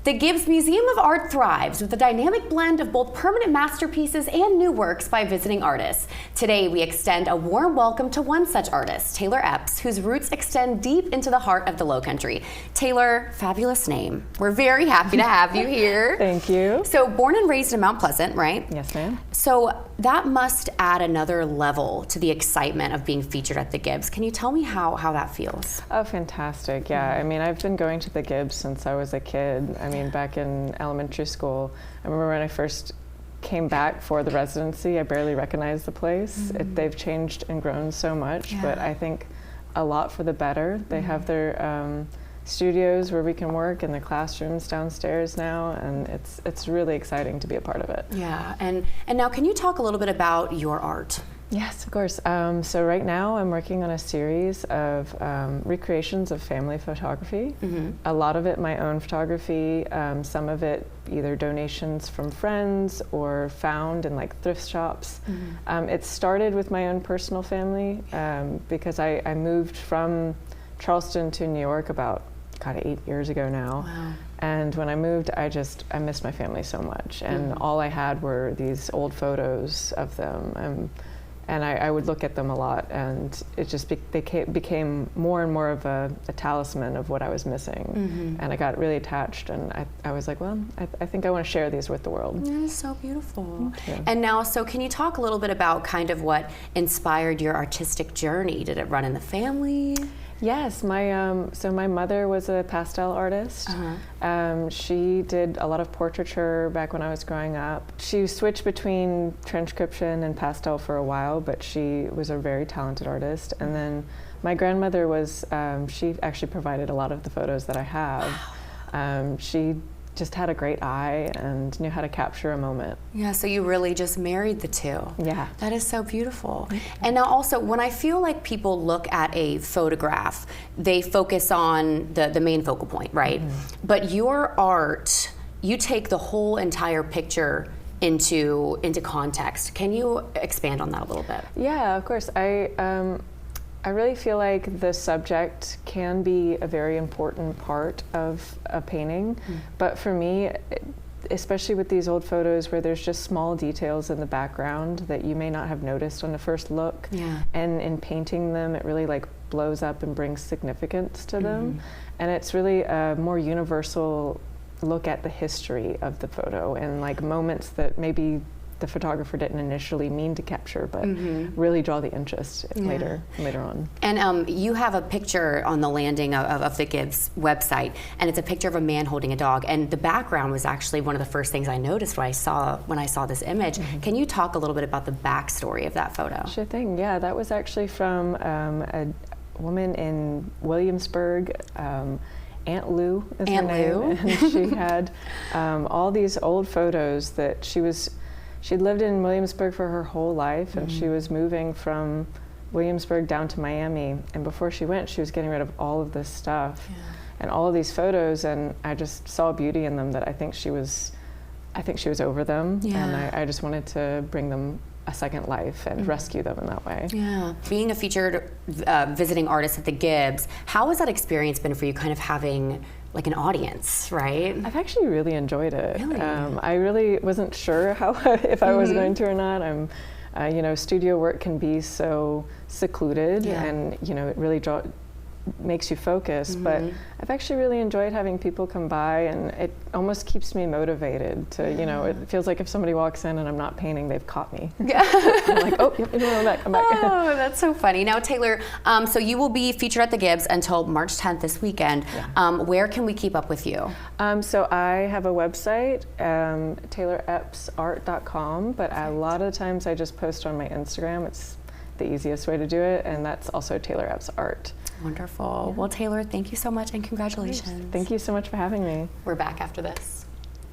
The Gibbes Museum of Art thrives with a dynamic blend of both permanent masterpieces and new works by visiting artists. Today, we extend a warm welcome to one such artist, Taylor Epps, whose roots extend deep into the heart of the Lowcountry. Taylor, fabulous name. We're very happy to have you here. Thank you. So, born and raised in Mount Pleasant, right? Yes, ma'am. So, that must add another level to the excitement of being featured at the Gibbes. Can you tell me how that feels? Oh, fantastic. Yeah, I mean, I've been going to the Gibbes since I was a kid. I mean, back in elementary school, I remember when I first came back for the residency, I barely recognized the place. They've changed and grown so much, but I think a lot for the better. They have their studios where we can work and the classrooms downstairs now, and it's really exciting to be a part of it. Yeah, and now can you talk a little bit about your art? Yes, of course. So right now I'm working on a series of recreations of family photography. A lot of it my own photography, some of it either donations from friends or found in like thrift shops. It started with my own personal family because I moved from Charleston to New York about 8 years ago now. Wow. And when I moved, I missed my family so much, and all I had were these old photos of them. And I would look at them a lot, and it just became more and more of a talisman of what I was missing. And I got really attached, and I was like, well, I think I want to share these with the world. That is so beautiful. And now, so can you talk a little bit about kind of what inspired your artistic journey? Did it run in the family? Yes, so my mother was a pastel artist. She did a lot of portraiture back when I was growing up. She switched between transcription and pastel for a while, but she was a very talented artist. And then my grandmother was, she actually provided a lot of the photos that I have. She just had a great eye and knew how to capture a moment. Yeah, so you really just married the two. Yeah. That is so beautiful. And now also, when I feel like people look at a photograph, they focus on the main focal point, right? But your art, you take the whole entire picture into context. Can you expand on that a little bit? Yeah, of course. I really feel like the subject can be a very important part of a painting, but for me, especially with these old photos where there's just small details in the background that you may not have noticed on the first look, and in painting them, it really like blows up and brings significance to them, and it's really a more universal look at the history of the photo and like moments that maybe the photographer didn't initially mean to capture, but really draw the interest later on. And you have a picture on the landing of the Gibbes website, and it's a picture of a man holding a dog. And the background was actually one of the first things I noticed when I saw this image. Can you talk a little bit about the backstory of that photo? Sure thing. Yeah, that was actually from a woman in Williamsburg. Aunt Lou is her name, and she had all these old photos that she'd lived in Williamsburg for her whole life, and she was moving from Williamsburg down to Miami. And before she went, she was getting rid of all of this stuff and all of these photos. And I just saw beauty in them that I think she was over them. And I just wanted to bring them a second life and rescue them in that way. Yeah. Being a featured visiting artist at the Gibbes, how has that experience been for you, kind of having like an audience, right? I've actually really enjoyed it. Really? I really wasn't sure if I was going to or not. Studio work can be so secluded, and it really makes you focus, but I've actually really enjoyed having people come by, and it almost keeps me motivated to, it feels like if somebody walks in and I'm not painting, they've caught me. I'm like, oh, come back. Oh, that's so funny. Now, Taylor, so you will be featured at the Gibbes until March 10th this weekend. Where can we keep up with you? So I have a website, TaylorEppsArt.com, but a lot of the times I just post on my Instagram. It's the easiest way to do it, and that's also Taylor Epps Art. Wonderful. Well, Taylor, thank you so much, and congratulations. Thank you so much for having me. We're back after this.